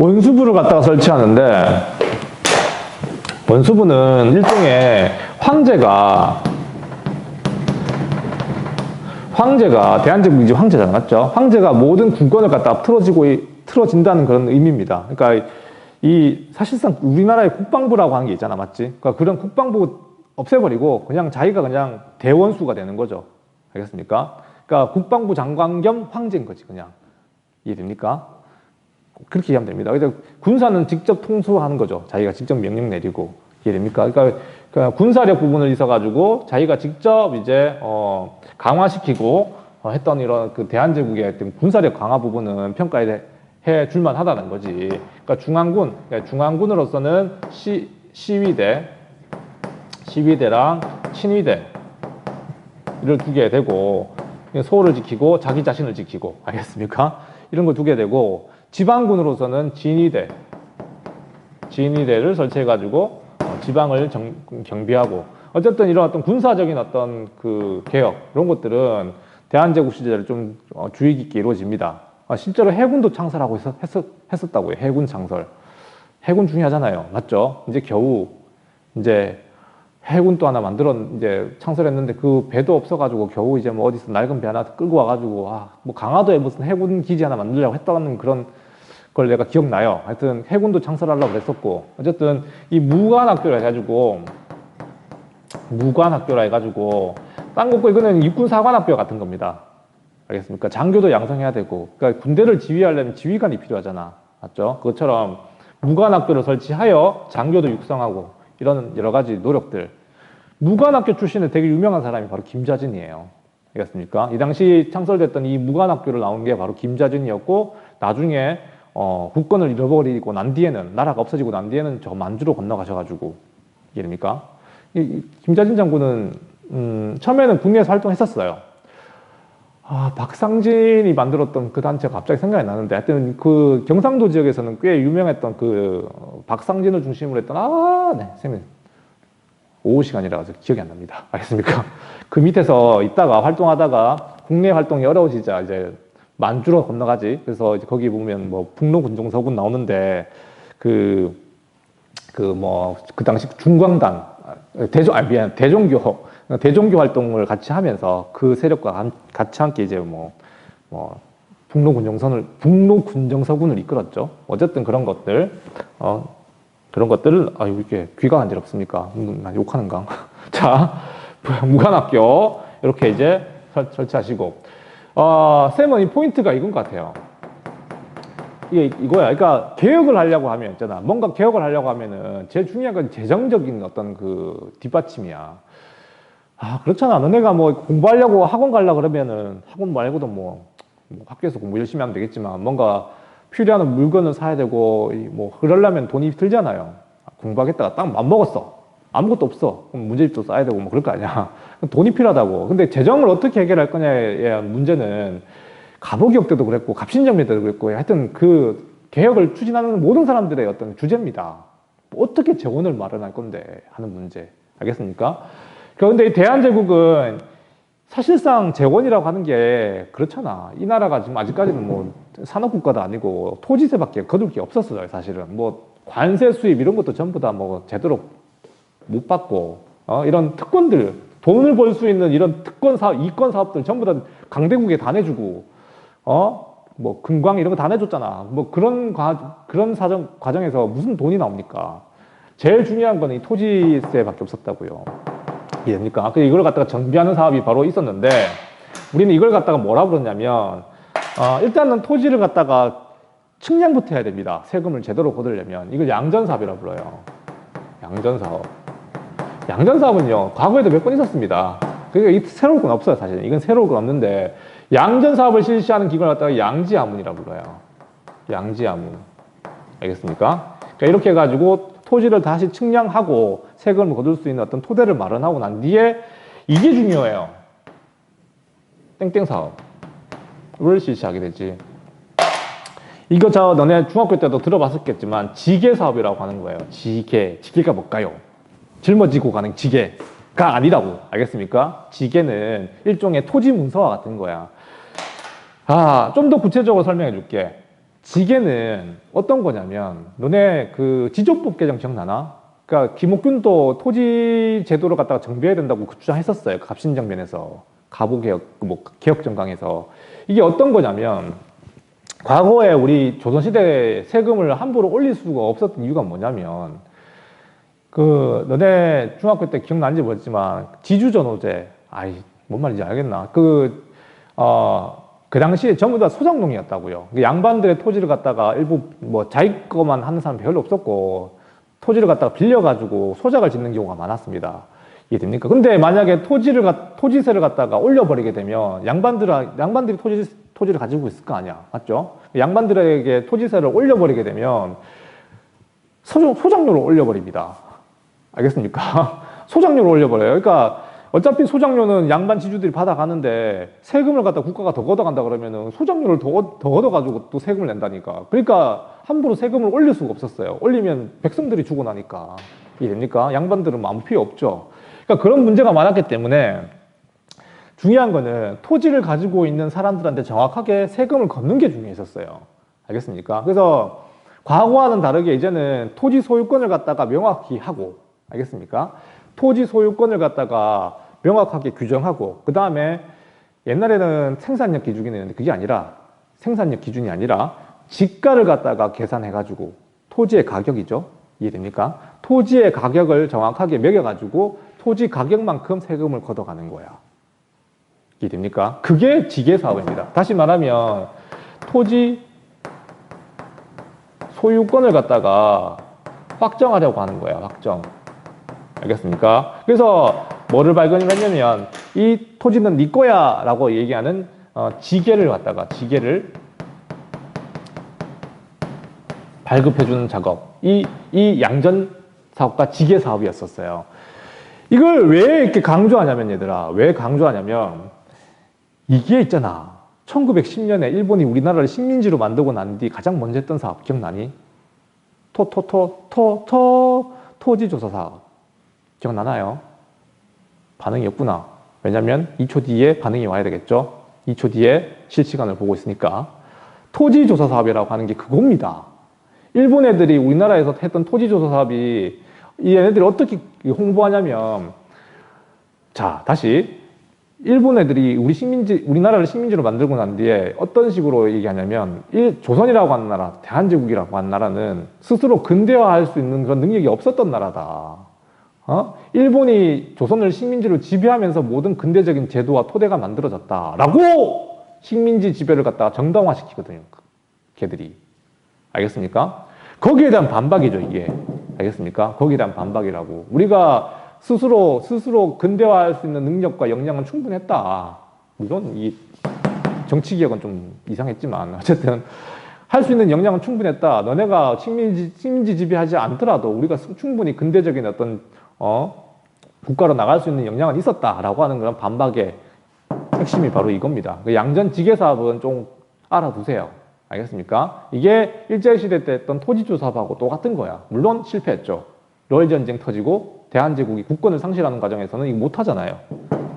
원수부를 갖다가 설치하는데, 원수부는 일종의 황제가 대한제국이 황제잖아, 맞죠? 황제가 모든 군권을 갖다가 틀어진다는 그런 의미입니다. 그러니까 사실상 우리나라의 국방부라고 하는 게 있잖아, 맞지? 그러니까 그런 국방부 없애버리고 그냥 자기가 그냥 대원수가 되는 거죠. 알겠습니까? 그러니까 국방부 장관 겸 황제인 거지, 그냥. 이해됩니까? 그렇게 이해하면 됩니다. 그래서 군사는 직접 통수하는 거죠. 자기가 직접 명령 내리고. 이해됩니까? 그러니까 군사력 부분을 있어가지고 자기가 직접 이제 강화시키고 했던 이런 그 대한제국의 어떤 군사력 강화 부분은 평가해 줄만 하다는 거지. 그러니까 중앙군으로서는 시위대랑 친위대를 두게 되고, 소를 지키고 자기 자신을 지키고, 알겠습니까? 이런 거 두게 되고, 지방군으로서는 진위대를 설치해가지고 지방을 경비하고, 어쨌든 이런 어떤 군사적인 어떤 그 개혁, 이런 것들은 대한제국 시대를 좀 주의 깊게 이루어집니다. 실제로 해군도 창설하고 했었다고요. 해군 창설. 해군 중요하잖아요. 맞죠? 이제 겨우 이제 해군 또 하나 이제 창설했는데, 그 배도 없어가지고 겨우 이제 뭐 어디서 낡은 배 하나 끌고 와가지고 뭐 강화도에 무슨 해군 기지 하나 만들려고 했다는 그런 걸 내가 기억나요. 하여튼 해군도 창설하려고 그랬었고, 어쨌든 이 무관학교라 해가지고 딴 거 없고, 이거는 육군사관학교 같은 겁니다. 알겠습니까? 장교도 양성해야 되고, 그러니까 군대를 지휘하려면 지휘관이 필요하잖아. 맞죠? 그것처럼 무관학교를 설치하여 장교도 육성하고, 이런 여러 가지 노력들. 무관학교 출신에 되게 유명한 사람이 바로 김자진이에요. 알겠습니까? 이 당시 창설됐던 이 무관학교를 나온 게 바로 김자진이었고, 나중에 국권을 잃어버리고 난 뒤에는, 나라가 없어지고 난 뒤에는 저 만주로 건너가셔가지고, 이해됩니까? 김자진 장군은 처음에는 국내에서 활동했었어요. 박상진이 만들었던 그 단체가 갑자기 생각이 나는데, 하여튼 그 경상도 지역에서는 꽤 유명했던 그 박상진을 중심으로 했던, 선생님 오후 시간이라서 기억이 안 납니다. 알겠습니까? 그 밑에서 있다가 활동하다가 국내 활동이 어려워지자 이제 만주로 건너가지. 그래서 이제 거기 보면 뭐 북로군종서군 나오는데, 그 당시 중광단, 대종교 활동을 같이 하면서 그 세력과 같이 함께 이제 북로군정서군을 이끌었죠. 어쨌든 그런 것들을 이렇게 귀가 간지럽습니까? 난 욕하는가? 자, 무관학교 이렇게 이제 설치하시고, 쌤은 이 포인트가 이건 것 같아요. 이거야. 그러니까 개혁을 하려고 하면 있잖아. 뭔가 개혁을 하려고 하면은 제일 중요한 건 재정적인 어떤 그 뒷받침이야. 그렇잖아. 너네가 뭐 공부하려고 학원 가려고 그러면은 학원 말고도 뭐 학교에서 공부 열심히 하면 되겠지만, 뭔가 필요한 물건을 사야 되고 그러려면 돈이 들잖아요. 공부하겠다가 딱 맘먹었어. 아무것도 없어. 그럼 문제집도 써야 되고 그럴 거 아니야. 돈이 필요하다고. 근데 재정을 어떻게 해결할 거냐의 문제는 갑오기역 때도 그랬고 갑신정변 때도 그랬고, 하여튼 그 개혁을 추진하는 모든 사람들의 어떤 주제입니다. 어떻게 재원을 마련할 건데 하는 문제. 알겠습니까? 그런데 이 대한제국은 사실상 재원이라고 하는 게 그렇잖아. 이 나라가 지금 아직까지는 뭐 산업국가도 아니고 토지세밖에 거둘 게 없었어요. 사실은 관세 수입 이런 것도 전부 다 제대로 못 받고, 이런 특권들, 돈을 벌 수 있는 이런 특권 사업, 이권 사업들 전부 다 강대국에 다 내주고, 금광 이런 거 다 내줬잖아. 그런 과정에서 무슨 돈이 나옵니까? 제일 중요한 거는 이 토지세밖에 없었다고요. 이해됩니까? 이걸 갖다가 정비하는 사업이 바로 있었는데, 우리는 이걸 갖다가 뭐라 부르냐면, 일단은 토지를 갖다가 측량부터 해야 됩니다. 세금을 제대로 거두려면. 이걸 양전사업이라고 불러요. 양전사업은요, 과거에도 몇 번 있었습니다. 그러니까 새로울 건 없어요, 사실. 이건 새로울 건 없는데, 양전사업을 실시하는 기관을 갖다가 양지아문이라고 불러요. 양지아문. 알겠습니까? 그러니까 이렇게 해가지고 토지를 다시 측량하고 세금을 거둘 수 있는 어떤 토대를 마련하고 난 뒤에, 이게 중요해요. 땡땡 사업을 실시하게 되지. 이거 너네 중학교 때도 들어봤었겠지만 지게 사업이라고 하는 거예요. 지게가 뭘까요? 짊어지고 가는 지게가 아니라고. 알겠습니까? 지게는 일종의 토지 문서와 같은 거야. 좀 더 구체적으로 설명해 줄게. 지게는 어떤 거냐면, 너네 그 지조법 개정 기억나나? 그러니까 김옥균도 토지 제도를 갖다가 정비해야 된다고 그 주장했었어요. 갑신정변에서. 가보개혁, 뭐, 개혁정강에서. 이게 어떤 거냐면, 과거에 우리 조선시대에 세금을 함부로 올릴 수가 없었던 이유가 뭐냐면, 그, 너네 중학교 때 기억나는지 모르겠지만, 지주전호제, 아이, 뭔 말인지 알겠나? 그 당시에 전부 다 소장농이었다고요. 양반들의 토지를 갖다가 일부 뭐 자기 거만 하는 사람 별로 없었고, 토지를 갖다가 빌려가지고 소작을 짓는 경우가 많았습니다. 이해됩니까? 근데 만약에 토지세를 갖다가 올려버리게 되면 양반들이 토지를 가지고 있을 거 아니야. 맞죠? 양반들에게 토지세를 올려버리게 되면 소장료를 올려버립니다. 알겠습니까? 소장료를 올려버려요. 그러니까 어차피 소장료는 양반 지주들이 받아가는데 세금을 갖다 국가가 더 걷어간다 그러면은 소장료를 더 걷어가지고 또 세금을 낸다니까. 그러니까 함부로 세금을 올릴 수가 없었어요. 올리면 백성들이 죽어나니까. 이해됩니까? 양반들은 아무 피해 없죠. 그러니까 그런 문제가 많았기 때문에 중요한 거는 토지를 가지고 있는 사람들한테 정확하게 세금을 걷는 게 중요했었어요. 알겠습니까? 그래서 과거와는 다르게 이제는 토지 소유권을 갖다가 명확히 하고, 알겠습니까? 토지 소유권을 갖다가 명확하게 규정하고, 그 다음에 옛날에는 생산력 기준이 있는데 그게 아니라, 생산력 기준이 아니라 지가를 갖다가 계산해가지고, 토지의 가격이죠. 이해됩니까? 토지의 가격을 정확하게 매겨가지고 토지 가격만큼 세금을 걷어가는 거야. 이해됩니까? 그게 지게사업입니다. 다시 말하면 토지 소유권을 갖다가 확정하려고 하는 거야. 확정. 알겠습니까? 그래서 뭐를 발견을 했냐면 이 토지는 네 거야 라고 얘기하는 지게를 발급해주는 작업. 이 양전 사업과 지게 사업이었었어요. 이걸 왜 이렇게 강조하냐면 얘들아, 왜 강조하냐면 이게 있잖아. 1910년에 일본이 우리나라를 식민지로 만들고 난 뒤 가장 먼저 했던 사업 기억나니? 토지조사 사업. 기억나나요? 반응이 없구나. 왜냐면 2초 뒤에 반응이 와야 되겠죠? 2초 뒤에 실시간을 보고 있으니까. 토지조사 사업이라고 하는 게 그겁니다. 일본 애들이 우리나라에서 했던 토지조사 사업이 이 얘네들이 어떻게 홍보하냐면, 자, 다시. 일본 애들이 우리나라를 식민지로 만들고 난 뒤에 어떤 식으로 얘기하냐면, 조선이라고 하는 나라, 대한제국이라고 하는 나라는 스스로 근대화할 수 있는 그런 능력이 없었던 나라다. 일본이 조선을 식민지로 지배하면서 모든 근대적인 제도와 토대가 만들어졌다라고 식민지 지배를 갖다가 정당화시키거든요. 걔들이. 알겠습니까? 거기에 대한 반박이죠, 이게. 알겠습니까? 거기에 대한 반박이라고. 우리가 스스로 근대화할 수 있는 능력과 역량은 충분했다. 물론 이 정치개혁은 좀 이상했지만 어쨌든 할 수 있는 역량은 충분했다. 너네가 식민지 지배하지 않더라도 우리가 충분히 근대적인 어떤 국가로 나갈 수 있는 역량은 있었다라고 하는 그런 반박의 핵심이 바로 이겁니다. 그 양전지계 사업은 좀 알아두세요. 알겠습니까? 이게 일제시대 때 했던 토지조사하고 똑같은 거야. 물론 실패했죠. 러일전쟁 터지고 대한제국이 국권을 상실하는 과정에서는 이거 못하잖아요.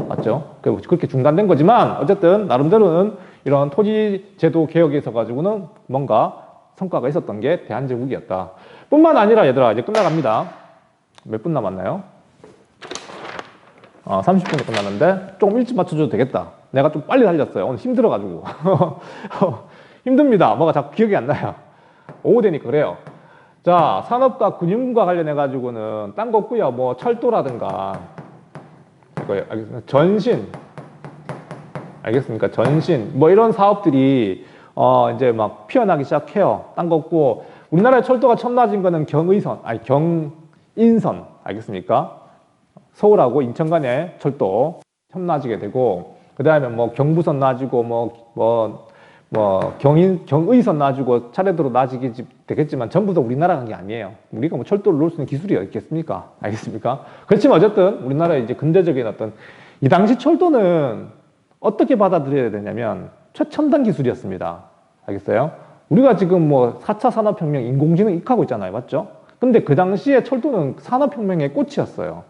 맞죠? 그렇게 중단된 거지만 어쨌든 나름대로는 이런 토지제도 개혁에 있어 가지고는 뭔가 성과가 있었던 게 대한제국이었다. 뿐만 아니라 얘들아 이제 끝나갑니다. 몇 분 남았나요? 30분 끝났는데 조금 일찍 맞춰줘도 되겠다. 내가 좀 빨리 달렸어요. 오늘 힘들어가지고. 힘듭니다. 뭐가 자꾸 기억이 안 나요. 오후 되니까 그래요. 자, 산업과 금융과 관련해가지고는 딴 거 없고요. 뭐 철도라든가 이거요. 알겠습니까? 전신. 알겠습니까? 전신. 뭐 이런 사업들이 이제 막 피어나기 시작해요. 딴 거 없고 우리나라의 철도가 처음 나진 거는 경인선. 알겠습니까? 서울하고 인천 간의 철도 처음 나지게 되고 그 다음에 뭐 경부선 나지고 경의선 놔주고 차례대로 놔지게 되겠지만 전부 다 우리나라 간 게 아니에요. 우리가 뭐 철도를 놓을 수 있는 기술이 있겠습니까? 알겠습니까? 그렇지만 어쨌든 우리나라의 이제 근대적인 어떤 이 당시 철도는 어떻게 받아들여야 되냐면 최첨단 기술이었습니다. 알겠어요? 우리가 지금 뭐 4차 산업혁명 인공지능 익하고 있잖아요. 맞죠? 근데 그 당시에 철도는 산업혁명의 꽃이었어요.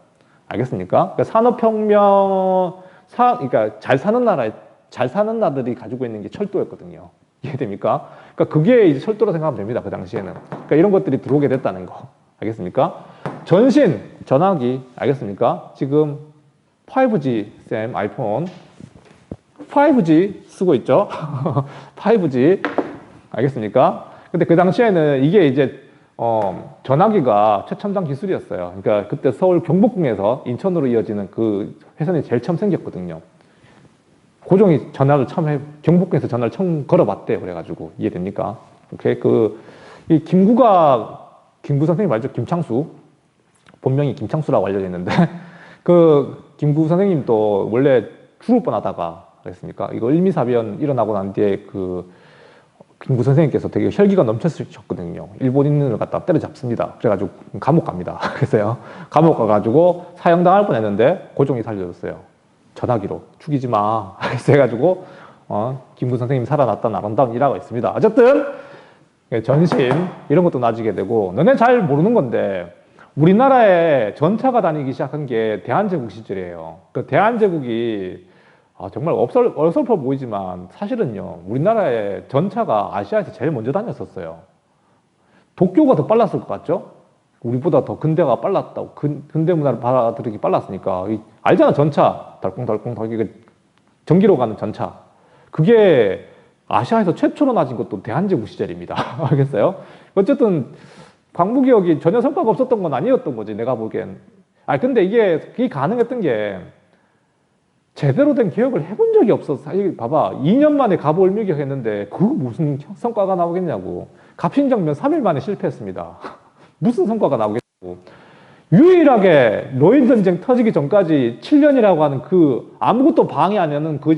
알겠습니까? 그러니까 산업혁명, 그러니까 잘 사는 나라들이 가지고 있는 게 철도였거든요. 이해됩니까? 그러니까 그게 이제 철도로 생각하면 됩니다. 그 당시에는. 그러니까 이런 것들이 들어오게 됐다는 거. 알겠습니까? 전신, 전화기. 알겠습니까? 지금 5G, 쌤, 아이폰. 5G 쓰고 있죠? 5G. 알겠습니까? 근데 그 당시에는 이게 이제 전화기가 최첨단 기술이었어요. 그러니까 그때 서울 경복궁에서 인천으로 이어지는 그 회선이 제일 처음 생겼거든요. 고종이 전화를 처음 경복궁에서 전화를 처음 걸어봤대요. 그래가지고 이해됩니까? 오케이. 이 김구 선생님 알죠? 김창수. 본명이 김창수라고 알려져 있는데 김구 선생님도 원래 죽을 뻔하다가 그랬습니까? 이거 일미사변 일어나고 난 뒤에 김구 선생님께서 되게 혈기가 넘쳤었거든요. 일본인을 갖다 때려잡습니다. 그래가지고 감옥 갑니다. 그래서요. 감옥 가가지고 사형당할 뻔했는데 고종이 살려줬어요. 전화기로 죽이지 마. 그래서 해가지고 김구 선생님 살아났다는 아름다운 일화가 있습니다. 어쨌든 전신 이런 것도 나지게 되고 너네 잘 모르는 건데 우리나라에 전차가 다니기 시작한 게 대한제국 시절이에요. 그 대한제국이 정말 어설퍼 보이지만 사실은요 우리나라의 전차가 아시아에서 제일 먼저 다녔었어요. 도쿄가 더 빨랐을 것 같죠? 우리보다 더 근대가 빨랐다고 근대 문화를 받아들이기 빨랐으니까 알잖아 전차 덜컹덜컹 전기로 가는 전차 그게 아시아에서 최초로 나진 것도 대한제국 시절입니다. 알겠어요? 어쨌든 광무기억이 전혀 성과가 없었던 건 아니었던 거지 내가 보기엔. 근데 그게 가능했던 게 제대로 된 개혁을 해본 적이 없어서 사실 봐봐 2년 만에 갑오을밀격 했는데 그거 무슨 성과가 나오겠냐고. 갑신정변 3일 만에 실패했습니다. 무슨 성과가 나오겠냐고. 유일하게 로인전쟁 터지기 전까지 7년이라고 하는 아무것도 방해 안 하는 그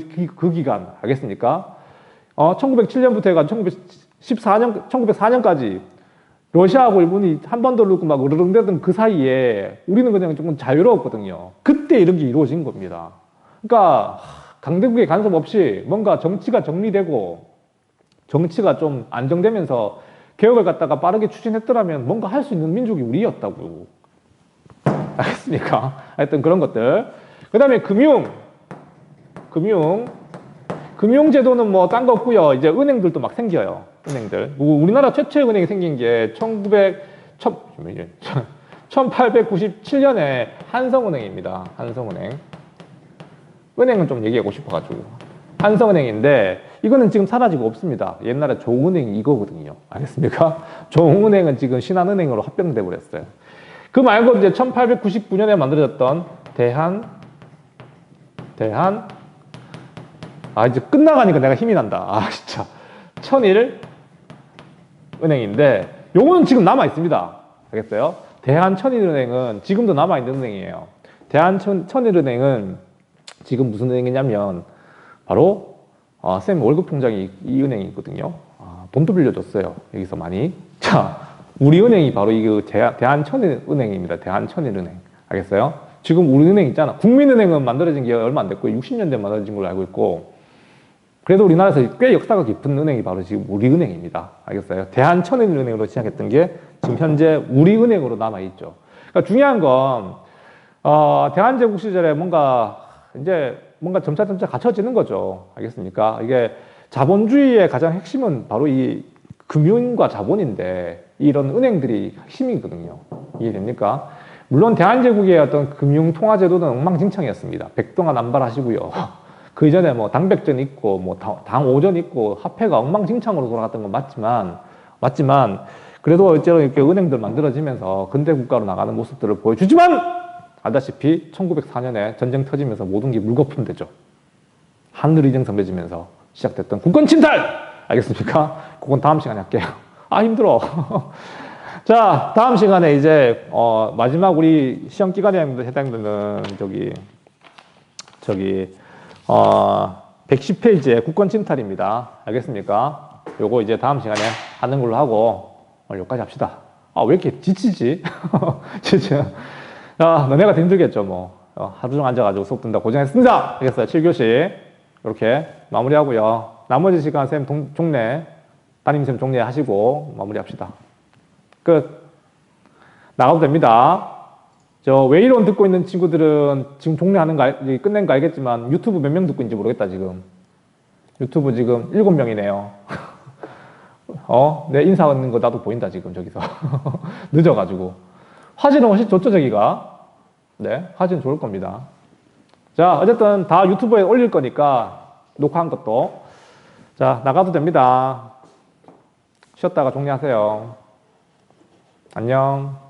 기간 알겠습니까? 1907년부터 해가지고 1904년까지 러시아하고 일본이 한반도를 놓고 막 으르렁대던 그 사이에 우리는 그냥 조금 자유로웠거든요. 그때 이런 게 이루어진 겁니다. 그러니까 강대국의 간섭 없이 뭔가 정치가 정리되고 정치가 좀 안정되면서 개혁을 갖다가 빠르게 추진했더라면 뭔가 할 수 있는 민족이 우리였다고. 알겠습니까? 하여튼 그런 것들. 그 다음에 금융제도는 뭐 딴 거 없고요. 이제 은행들도 막 생겨요. 은행들. 우리나라 최초의 은행이 생긴 게 1897년에 한성은행입니다. 한성은행. 은행은 좀 얘기하고 싶어가지고. 한성은행인데 이거는 지금 사라지고 없습니다. 옛날에 조은행이 이거거든요. 알겠습니까? 조은행은 지금 신한은행으로 합병돼 버렸어요. 그 말고 이제 1899년에 만들어졌던 이제 끝나가니까 내가 힘이 난다. 진짜. 천일은행인데 요거는 지금 남아 있습니다. 알겠어요? 대한천일은행은 지금도 남아 있는 은행이에요. 대한천일은행은 지금 무슨 은행이냐면 바로 쌤 월급 통장이 이 은행이 있거든요. 돈도 빌려줬어요. 여기서 많이. 자, 우리 은행이 바로 대한천일은행입니다. 대한천일은행. 알겠어요? 지금 우리 은행 있잖아. 국민은행은 만들어진 게 얼마 안 됐고 60년대에 만들어진 걸로 알고 있고 그래도 우리나라에서 꽤 역사가 깊은 은행이 바로 지금 우리은행입니다. 알겠어요? 대한천일은행으로 시작했던 게 지금 현재 우리은행으로 남아있죠. 그러니까 중요한 건 대한제국 시절에 뭔가 점차 갖춰지는 거죠. 알겠습니까? 이게 자본주의의 가장 핵심은 바로 이 금융과 자본인데 이런 은행들이 핵심이거든요. 이해됩니까? 물론 대한제국의 어떤 금융통화제도는 엉망진창이었습니다. 백동안 안발하시고요. 그 이전에 뭐 당백전 있고 뭐 당오전 있고 화폐가 엉망진창으로 돌아갔던 건 맞지만 그래도 어쨌든 이렇게 은행들 만들어지면서 근대 국가로 나가는 모습들을 보여주지만 알다시피 1904년에 전쟁 터지면서 모든 게 물거품 되죠. 한일의정서 맺으면서 시작됐던 국권 침탈! 알겠습니까? 그건 다음 시간에 할게요. 힘들어. 자, 다음 시간에 이제 마지막 우리 시험 기간에 해당되는 110페이지의 국권 침탈입니다. 알겠습니까? 요거 이제 다음 시간에 하는 걸로 하고 오늘 여기까지 합시다. 왜 이렇게 지치지? 진짜. 너네가 더 힘들겠죠, 뭐. 하루 종일 앉아가지고 수업 듣는다 고생했습니다. 알겠어요. 7교시. 이렇게 마무리하고요. 나머지 시간 쌤 담임쌤 종례 하시고 마무리 합시다. 끝. 나가도 됩니다. 웨이론 듣고 있는 친구들은 지금 종례하는 거, 끝낸 거 알겠지만 유튜브 몇 명 듣고 있는지 모르겠다, 지금. 유튜브 지금 7명이네요. 내 인사하는 거 나도 보인다, 지금 저기서. 늦어가지고. 화질은 훨씬 좋죠, 저기가. 네, 화질은 좋을 겁니다. 자, 어쨌든 다 유튜브에 올릴 거니까, 녹화한 것도. 자, 나가도 됩니다. 쉬었다가 종료하세요. 안녕.